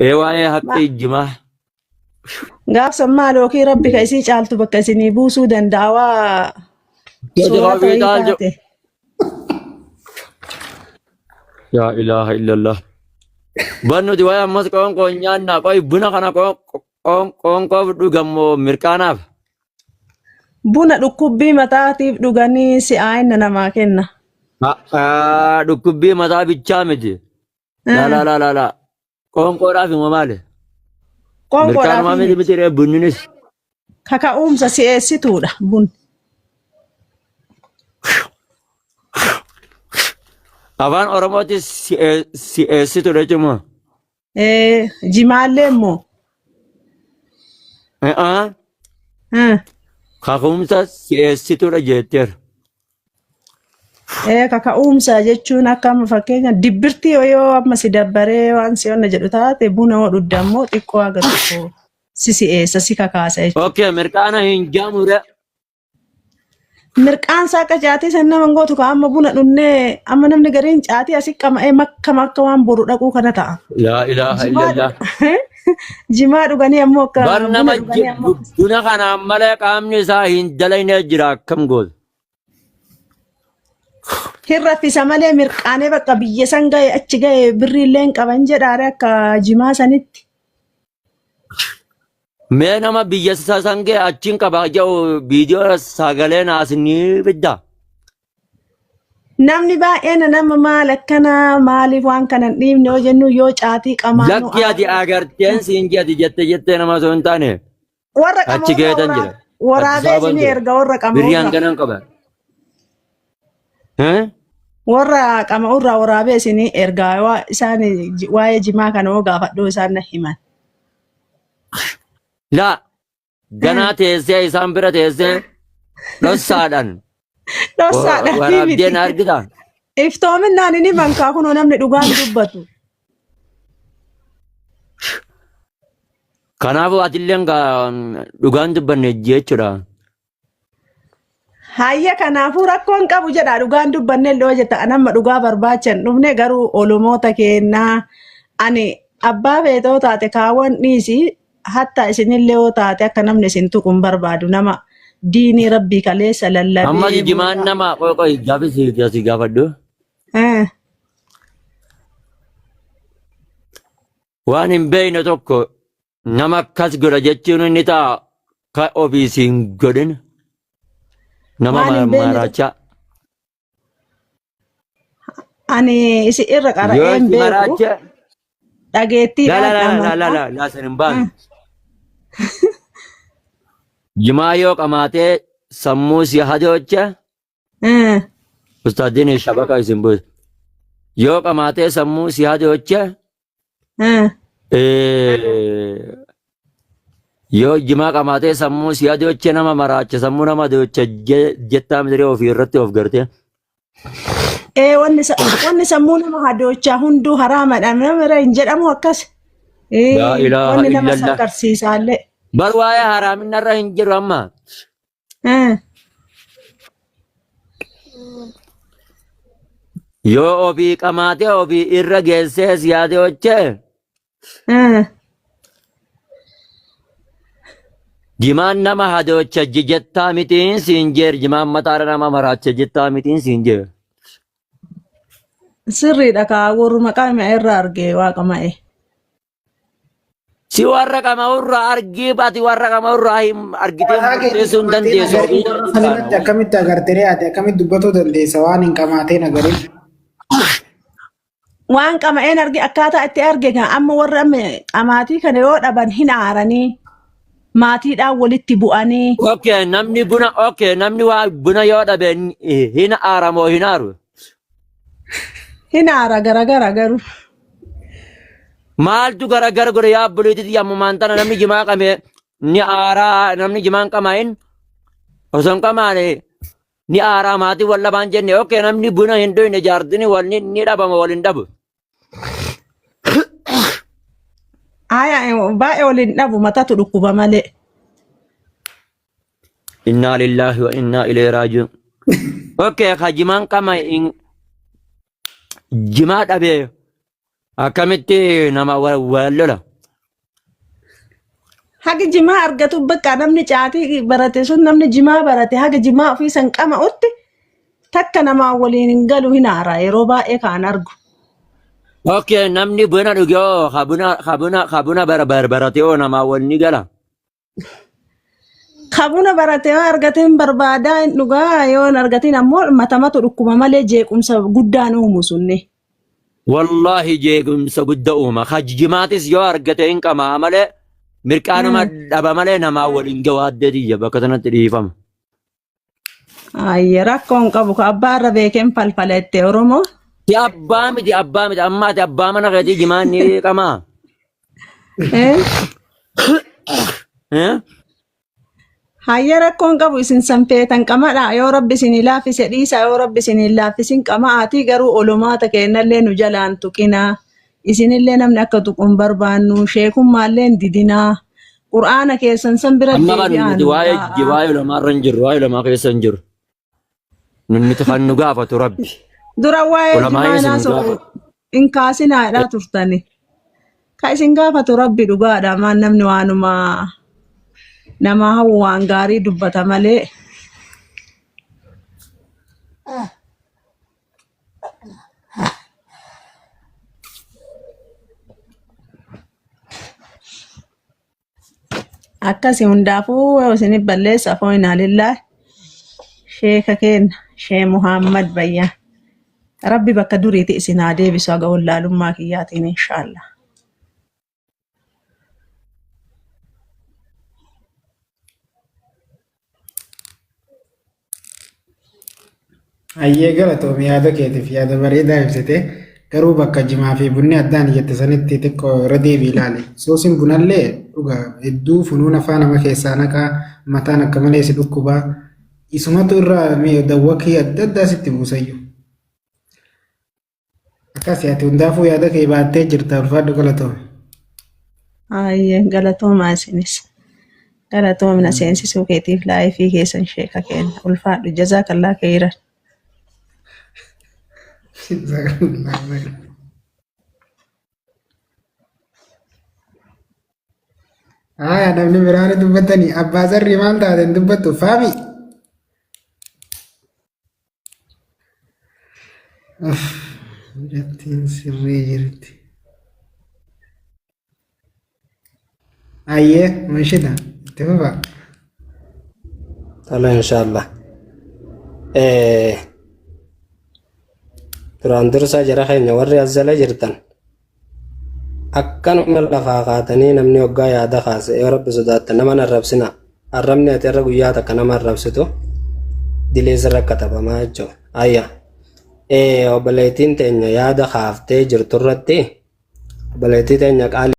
Eewwaa'ee haqqi jimaa. Gaaf sammaa lookii rabbi ka isii caaltu bakka isinii buusuu danda'a waa suuraa ta'ii taate. Yaa ilaaha illallah. Bannuti waa'ee ammas qoonqoo nyaannaa qoy buna kana qoonqoo dhugamoo mirqaanaaf. Buna dhukkubbii mataatiif dhuganii si'aayina namaa kenna. Dhukkubbii mataa bichaa miti. La. Qoonqoodhaaf immoo maali? Mirqaanumaa miti miti bunninis. Kaka'umsa si'eessituudha bun. Afaan Oromootti si'eessituudha jechuun. Jimaallee immoo. Kaka'umsa si'eessituudha jetteera. Kaka'umsa jechuun akkama fakkeenya dibbirtii yoo amma si dabbaree waan si onna jedhu taate buna hoo dhudda immoo xiqqoo agarsiisu si si'eessa si kakaasa jechuudha. Okay, mirqaana hin jaamure. Mirqaan saaqa caatii san nama gootu ka amma buna dhunnee amma namni gariin caatii asii qama'ee makka waan boru dhaquu kana ta'a. Laa ilaaha illallah. Jimaa dhuganii ammoo akka Bar nama buna kanaan malee qaamni isaa hin dalagne jira akkam gootu. Hin raffisa malee mirqaanee bakka biyya san ga'e achi ga'e birriillee hin qaban jedhaare akka jimaa sanitti. Mee nama biyya san ga'e achiin qabaa jiru viidiyoo sagalee naas ni fidda. Namni baay'een nama maal akkana maaliif waan kana hin dhiibne yoo jennu yoo caatii qamaa. Lakki ati agarteen siin jettee nama osoo hin taane. Warra achi geetan jira. Waraabee isin erga warra qamaa. Biriyaan ganan qaba. Warra qamaa waraabee isin ergaa isaan waa'ee jimaa kana hoo gaafadhoo isaan na himan. La ganaa teessee isaan bira teessee dhossaadhaan. Dhossaadhaan. Waraabdeen argita. Iftoominaan inni bankaa kunoo namni dhugaan dubbatu. Kanaafuu atillee dhugaan dubbanne jechuudha. Hayya kanaafuu rakkoon qabu jedha dhugaan dubbanne illee hojjeta nama dhugaa barbaachan dhufne garuu olumoota kennaa ani abbaa feetoo taate kaawwan dhiisi hatta isinillee yoo taate akka namni isin tuquun barbaadu nama diinii rabbii kaleessa lallabee. Amma jimaan nama qoy gaafisi gaafadhu. Waan hin beekne tokko nama akkas godha jechuun inni ta'a ka ofiisiin godhin. Nama marachaa. Ani isi irra qara'een beeku. Dhageettiidhaan. La san hin baanu. Jimaa yoo qamaatee sammuu si hadocha. Ustaadini shabaka isin buusa. Yoo qamaatee sammuu si hadocha. Yoo jimaa qamaatee sammuu si hadocha nama maraacha sammuu nama hadocha jettaa mitirii ofii irratti of garte. Wanni sammuu nama hadochaa hunduu haraamadha namni hin jedhamu akkas. Wanni nama sakarsiisaallee. Bar waa'ee haraaminarra hin jiru amma. Yoo ofii qamaatee ofii irra geessee si hadochee. Jimaan nama hadocha jettaa mitiin siin jeer jimaan mataara nama maraacha jettaa mitiin siin jeer. Sirriidha kaa warri maqaa mi'a irraa argee waaqa ma'e. Si warra qama irraa argii baati warra qama irraa argitee murteessuu hin dandeessu. Sanirratti akkamitti agartee ati akkamitti dubbatuu dandeessa waan hin qamaateen agarin. Waan qama'een arge akkaataa itti arge kan amma warra qamaatii kana yoo dhaban hin aaranii maatiidhaan walitti bu'anii. Namni waa buna yoo dhabe hin aaramoo hin aaru. Hin aara garagara garuu. Maaltu garagara godhe yaa buliitii yammumaan tana namni jimaa qame ni aaraa namni jimaan qamaa'in osoo hin qamaane ni aaraa maatii wal labaan jenne namni buna hin dhuyne jaardini wal ni dhabama wal hin dhabu. Baay'ee wal hin dhabu mataatu dhukkuba malee. Inna lillahi wa inna ilayhi raaji'uun. Ka jimaan qamaa'in jimaa dhabee akkamitti nama wallola. Haga jimaa argatu bakka namni caatii barate sun namni jimaa barate haga jimaa ofii san qama'utti takka namaa waliin hin galu hin haara yeroo baay'ee kan argu. Okay, namni buna dhugee habuna barate oo nama walni gala. Habuna barate yoo argateen barbaadaa hin dhugaa yoo hin argatiin ammoo matamatu dhukkuma malee jeequmsa guddaan uumu sunni. Wallahi jeequmsa guddaa uuma. Hajjimaatis yoo argate hin qamaa malee mirqaanuma dhaba malee nama waliin gawaaddeetiyya bakka sanatti dhiifama. Ayya rakkoon qabu ka abbaa irra beekeen falfalette Oromoo. Ti abbaa miti amma ati abbaa mana keetii jimaan ni qamaa. Hayya rakkoon qabu isin sanfeetan qamadha yoo rabbi isin laaffise dhiisa yoo rabbi isin laaffisin qama'aatii garuu olumaata kennallee nu jalaan tuqinaa isinillee namni akka tuquun barbaannu sheekummaallee didinaa qur'aana keessan san bira deebi'aan. Waa'ee lamaarra hin jirru waa'ee lamaa keessa hin jiru. Nuti kan nu gaafatu rabbi. Dura waa'ee jimaanaa soo hin kaasinaadhaa turtani. Ka isin gaafatu rabbi dhugaadha maan namni waanuma nama hawwu waan gaarii dubbata malee. Akkasi hundaafuu isin balleessa foon inaalillaa sheeka kenna shee Muhammad Bayyaa. Rabbi bakka duriiti isin haa deebisu haga wallaalummaa kiyyaatiin inshaallah. Hayyee galatoomii yaada keetiif yaada bareedaa ibsite garuu bakka jimaa fi bunni addaan jette sanitti xiqqoo irra deebii ilaali. Soosiin bunallee dhugaa hedduu funuun afaan nama keessaa naqaa mataan akka malee si dhukkubaa isumatu irraa dawwakii adda addaa sitti buusayyu. Akkasii ati hundaafuu yaada kee baattee jirta ulfaadhu galatoome. Hayyee galatoomaa isinis. Galatoomina seensisuu keetiif laayifii keessan sheeka kenna ulfaadhu jazaakallaa khairan. Aya namni biraan dubbatanii abbaa zarri maal taateen dubbattu faami. Jettiin sirrii jirti. Ayyee mashida itti fufa. Tala inshallah. Duraan dursa jara keenya warri azzala jirtan akkanuma lafaa kaatanii namni waggaa yaada kaase yoo rabbi sodaattan nama arrabsina arrabni ati irra guyyaa takka nama arrabsitu dilee sirra katabamaa jechuudha. Ayya obboleettiin teenya yaada kaaftee jirtu irratti obboleettii teenya qaali